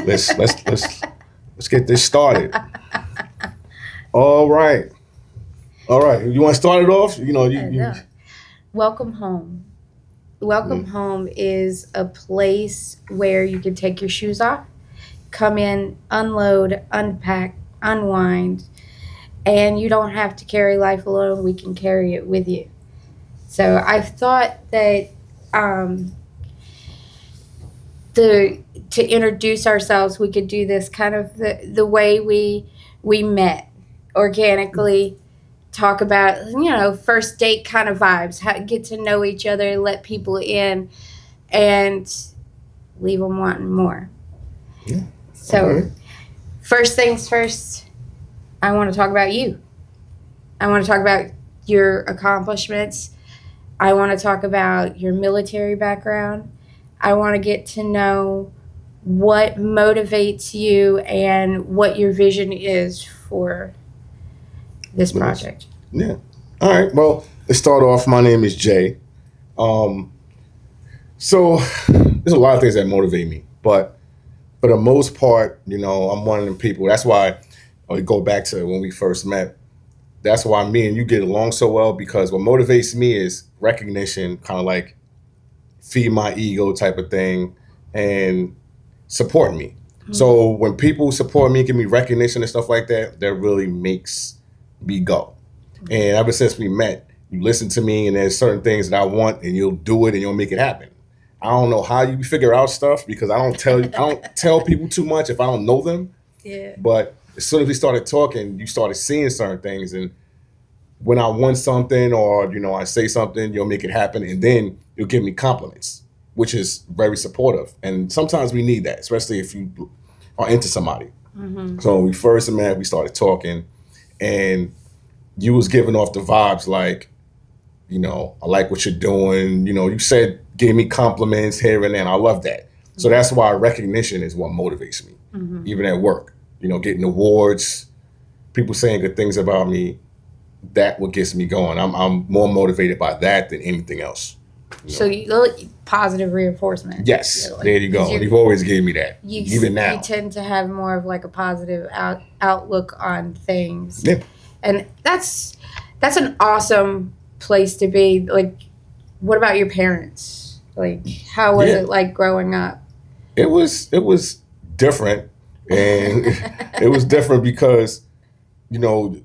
Let's get this started. All right. All right. You want to start it off? No. Welcome home. Welcome Mm, home is a place where you can take your shoes off, come in, unload, unpack, unwind, and you don't have to carry life alone. We can carry it with you. So I thought that um, the to introduce ourselves, we could do this kind of the way we met organically. Talk about first date kind of vibes, get to know each other, let people in, and leave them wanting more. yeah. All So right. first things first, I want to talk about you. I want to talk about your accomplishments. I want to talk about your military background. I want to get to know what motivates you and what your vision is for this Nice. project. Yeah. All right. Well, let's start off. My name is Jay. Um, so there's a lot of things that motivate me, but for the most part, I'm one of them people. That's why I go back to when we first met. That's why me and you get along so well because what motivates me is recognition, kind of like feed my ego type of thing, and support me. Mm-hmm. So when people support me, give me recognition and stuff like that, that really makes me go. And ever since we met, you listen to me, and there's certain things that I want, and you'll do it, and you'll make it happen. I don't know how you figure out stuff because I don't tell people too much if I don't know them. Yeah. But as soon as we started talking, you started seeing certain things, and when I want something or I say something, you'll make it happen, and then you'll give me compliments, which is very supportive. And sometimes we need that, especially if you are into somebody. Mm-hmm. So when we first met, we started talking, and you was giving off the vibes like, I like what you're doing. You said gave me compliments here and there. And I love that. So that's why recognition is what motivates me, Mm-hmm. even at work. Getting awards, people saying good things about me. That what gets me going. I'm more motivated by that than anything else. You So know. you look positive reinforcement. Yes, Really, there you because go. And you've always gave me that, even you now. tend to have more of like a positive outlook on things, Yeah, and that's an awesome place to be. Like, what about your parents? Like, how was yeah. it like growing up? It was different, and it was different because you know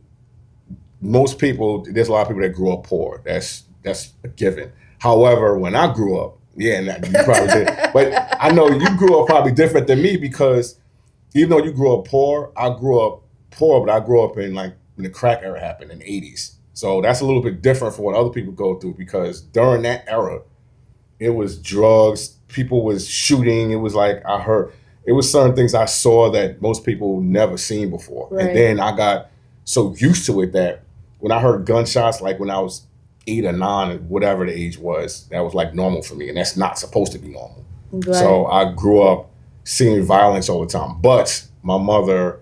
most people, there's a lot of people that grew up poor. That's a given. However, when I grew up, yeah, and you probably did, but I know you grew up probably different than me because even though you grew up poor, I grew up poor, but I grew up in like when the crack era happened in the '80s. So that's a little bit different from what other people go through because during that era, it was drugs, people was shooting. It was like I heard, it was certain things I saw that most people never seen before, and Right. then I got so used to it that when I heard gunshots, like when I was 8 or 9 or whatever the age was, that was like normal for me, and that's not supposed to be normal. So Right. I grew up seeing violence all the time, but my mother,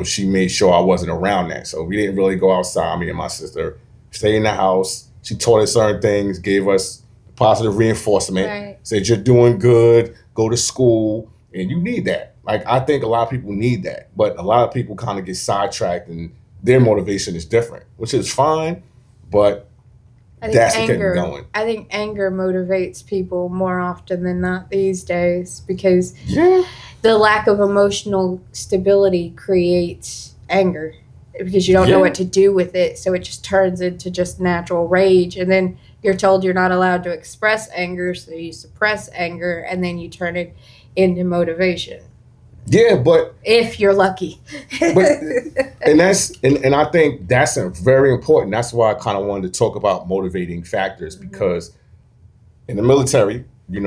she made sure I wasn't around that, so we didn't really go outside. Me and my sister stay in the house. She taught us certain things, gave us positive reinforcement, Right. said you're doing good, go to school, and you need that. Like I think a lot of people need that, but a lot of people kind of get sidetracked and their motivation is different, which is fine, but I think that's what kept me anger. going. I think anger motivates people more often than not these days because Yeah, the lack of emotional stability creates anger because you don't know yeah, what to do with it, so it just turns into just natural rage, and then you're told you're not allowed to express anger, so you suppress anger, and then you turn it into motivation yeah, if you're lucky. but and I think that's a very important. That's why I kind of wanted to talk about motivating factors Mhm. because in the military, I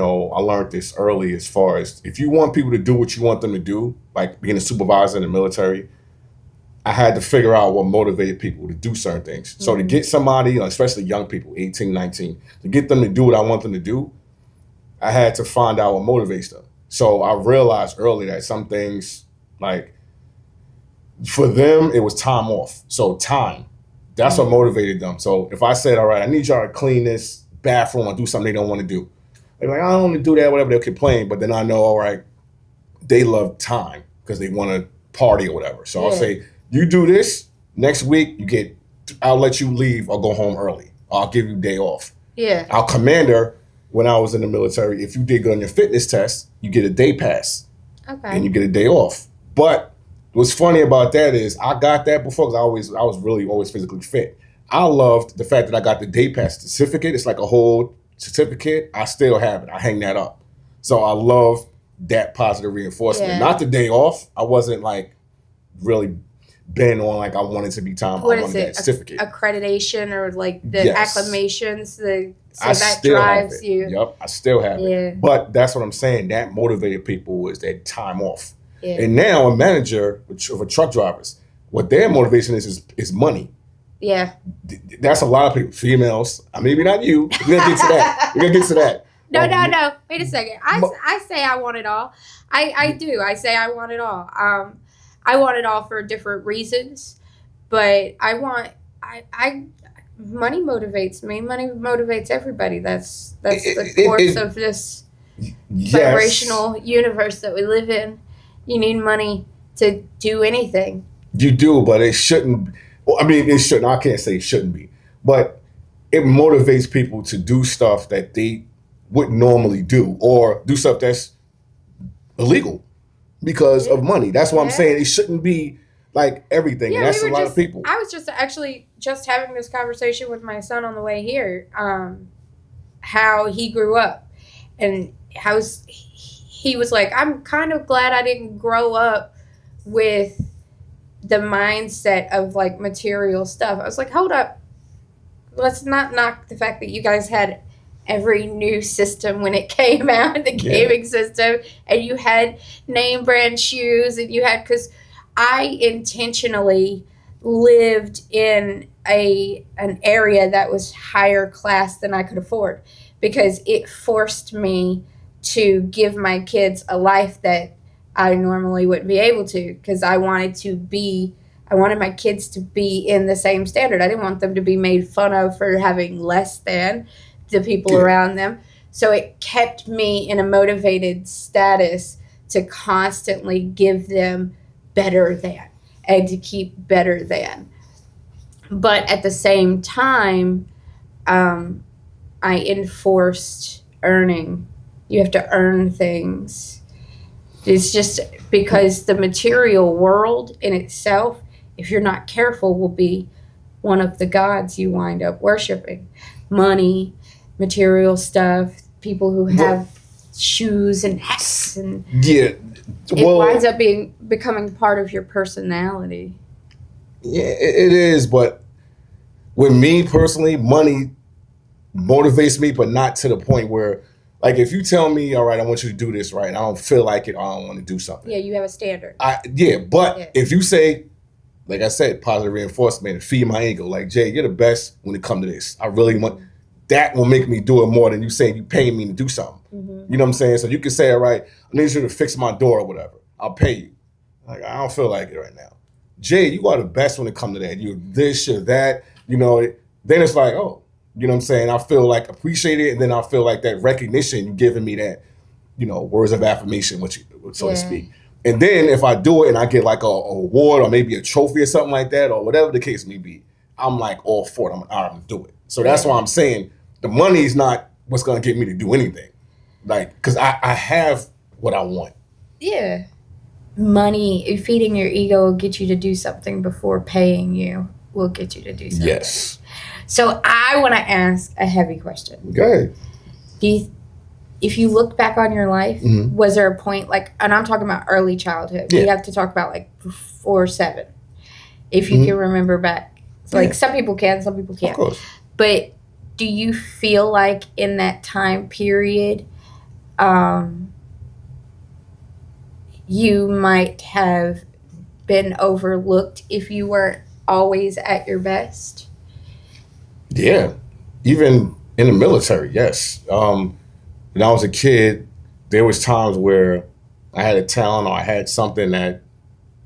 learned this early as far as if you want people to do what you want them to do, like being a supervisor in the military, I had to figure out what motivated people to do certain things. So to Mhm. get somebody, especially young people, 18, 19, to get them to do what I want them to do, I had to find out what motivates them. So I realized early that some things, like for them, it was time off. So time, that's what Mhm. motivated them. So if I said, all right, I need y'all to clean this bathroom or do something they don't want to do, they're like, I don't want to do that, whatever, they'll complain. But then I know, all right, they love time because they want to party or whatever. So I'll Yeah. say, you do this next week, I'll let you leave or go home early. I'll give you a day off. Yeah. Our commander, when I was in the military, if you did good on your fitness test, you get a day pass Okay. and you get a day off. But what's funny about that is I got that before because I was really always physically fit. I loved the fact that I got the day pass certificate. It's like a whole certificate. I still have it. I hang that up. So I love that positive reinforcement. Yeah. Not the day off. I wasn't like really bent on like I wanted to be time. What I is wanted it? that certificate. Accreditation or like the Yes. acclamations, so I that still have drives it. you. Yep, I still have it. Yeah. But that's what I'm saying. That motivated people was that time off. Yeah. And now a manager for truck drivers, what their motivation is money. Yeah. That's a lot of people, females. Maybe not you. We're gonna get to that. We're gonna get to that. No. Wait a second. I say I want it all. I do. I say I want it all. I want it all for different reasons, but I money motivates me. Money motivates everybody. That's the course of this Yes. vibrational universe that we live in. You need money to do anything. You do, but it shouldn't. Well, I mean, it shouldn't. I can't say it shouldn't be, but it motivates people to do stuff that they wouldn't normally do, or do stuff that's illegal because of money. That's what I'm Yeah. saying. It shouldn't be like everything. And that's a lot of people. I was just having this conversation with my son on the way here. How he grew up, and he was like, I'm kind of glad I didn't grow up with the mindset of like material stuff. I was like, hold up, let's not knock the fact that you guys had every new system when it came out, the gaming system, and you had name brand shoes, and you had, because I intentionally lived in an area that was higher class than I could afford, because it forced me to give my kids a life that I normally wouldn't be able to, because I wanted my kids to be in the same standard. I didn't want them to be made fun of for having less than the people around them. So it kept me in a motivated status to constantly give them better than and to keep better than. But at the same time, I enforced earning. You have to earn things. It's just because the material world in itself, if you're not careful, will be one of the gods you wind up worshiping. Money, material stuff, people who have shoes and hats, and Yeah. it winds up becoming part of your personality. Yeah, it is. But with me personally, money motivates me, but not to the point where, like, if you tell me, all right, I want you to do this, right, and I don't feel like it, or I don't want to do something. Yeah, you have a standard. But if you say, like I said, positive reinforcement and feed my ego, like, Jay, you're the best when it comes to this. I really want, that will make me do it more than you saying you paying me to do something. Mm-hmm. You know what I'm saying? So you can say, all right, I need you to fix my door or whatever. I'll pay you. Like, I don't feel like it right now. Jay, you are the best when it comes to that. You're this, you're that, you know. Then it's like, oh, you know what I'm saying? I feel like appreciated, and then I feel like that recognition, you giving me that, you know, words of affirmation, so to speak. And then if I do it and I get like a award or maybe a trophy or something like that, or whatever the case may be, I'm like all for it. I'm gonna do it. So that's why I'm saying the money is not what's gonna get me to do anything. Like, because I have what I want. Yeah. Money, feeding your ego will get you to do something before paying you will get you to do something. Yes. So I want to ask a heavy question. Go ahead. If you look back on your life, Mhm. was there a point, like, and I'm talking about early childhood. We Yeah. have to talk about like before 7. If you Mhm. can remember back. Like Yeah. some people can, some people Of can't. course. But do you feel like in that time period, you might have been overlooked if you weren't always at your best? Yeah. Even in the military, yes. When I was a kid, there was times where I had a talent or I had something that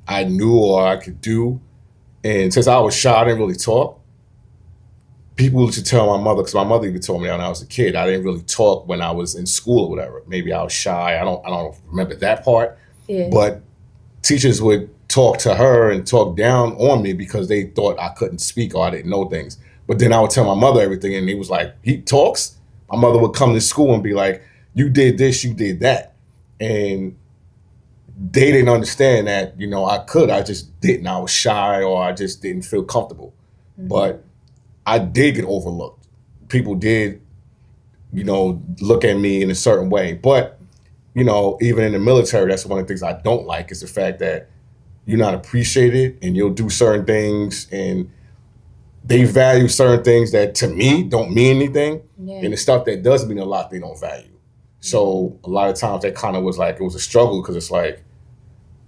I knew or I could do. And since I was shy, I didn't really talk. People used to tell my mother, because my mother even told me that when I was a kid, I didn't really talk when I was in school or whatever. Maybe I was shy. I don't remember that part. Yeah. But teachers would talk to her and talk down on me because they thought I couldn't speak or I didn't know things. But then I would tell my mother everything, and he was like, he talks. My mother would come to school and be like, you did this, you did that. And they didn't understand that, I could. I just didn't. I was shy or I just didn't feel comfortable. Mhm. But I did get overlooked. People did, look at me in a certain way. But, even in the military, that's one of the things I don't like is the fact that you're not appreciated and you'll do certain things and they value certain things that to me don't mean anything. Yeah. And the stuff that does mean a lot, they don't value. So a lot of times that kind of was like, it was a struggle because it's like,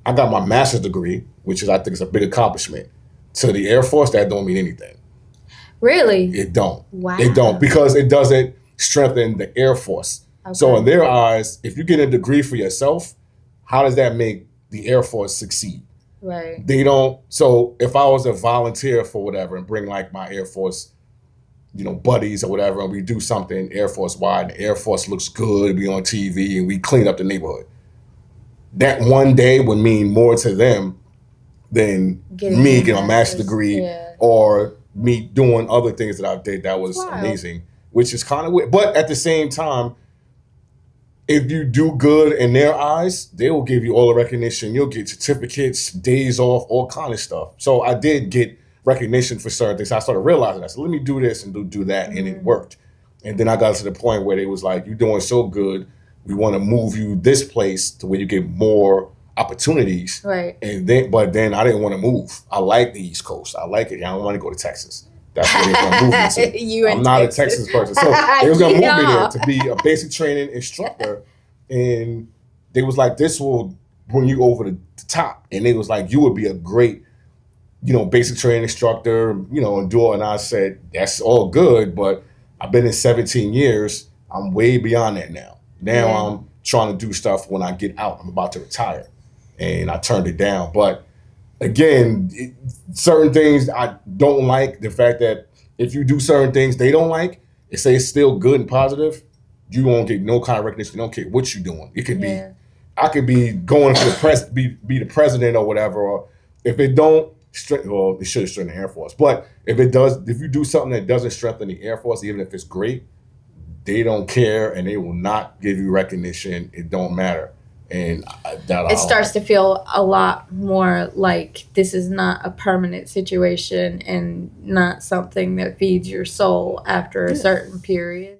I got my master's degree, which is, I think is a big accomplishment. To the Air Force, that don't mean anything. Really? It don't. Wow. It don't, because it doesn't strengthen the Air Force. Okay. So in their eyes, if you get a degree for yourself, how does that make the Air Force succeed? Right. They don't. So if I was a volunteer for whatever and bring like my Air Force, buddies or whatever, and we do something Air Force wide, and the Air Force looks good, we on TV, and we clean up the neighborhood. That one day would mean more to them than me getting a master's degree, yeah, or me doing other things that I did that was amazing, which is kind of weird. But at the same time, if you do good in their eyes, they will give you all the recognition. You'll get certificates, days off, all kind of stuff. So I did get recognition for certain things. I started realizing that. So let me do this and do that, and it worked. And then I got to the point where they was like, "You're doing so good. We want to move you this place to where you get more opportunities." right. But then I didn't want to move. I like the East Coast. I like it. I don't want to go to Texas. That's where they're gonna move me to. I'm not a Texas person, so they was gonna move me there to be a basic training instructor, and they was like, "This will bring you over the top," and they was like, "You would be a great, basic training instructor, and do it." And I said, "That's all good, but I've been in 17 years. I'm way beyond that now. Now I'm trying to do stuff when I get out. I'm about to retire," and I turned it down, but. Again, certain things I don't like. The fact that if you do certain things they don't like, and say it's still good and positive, you won't get no kind of recognition. You don't care what you're doing. It could be, I could be going for the be the president or whatever. Or if it don't, well, it should strengthen the Air Force. But if it does, if you do something that doesn't strengthen the Air Force, even if it's great, they don't care and they will not give you recognition. It don't matter. And it starts to feel a lot more like this is not a permanent situation and not something that feeds your soul after a certain period.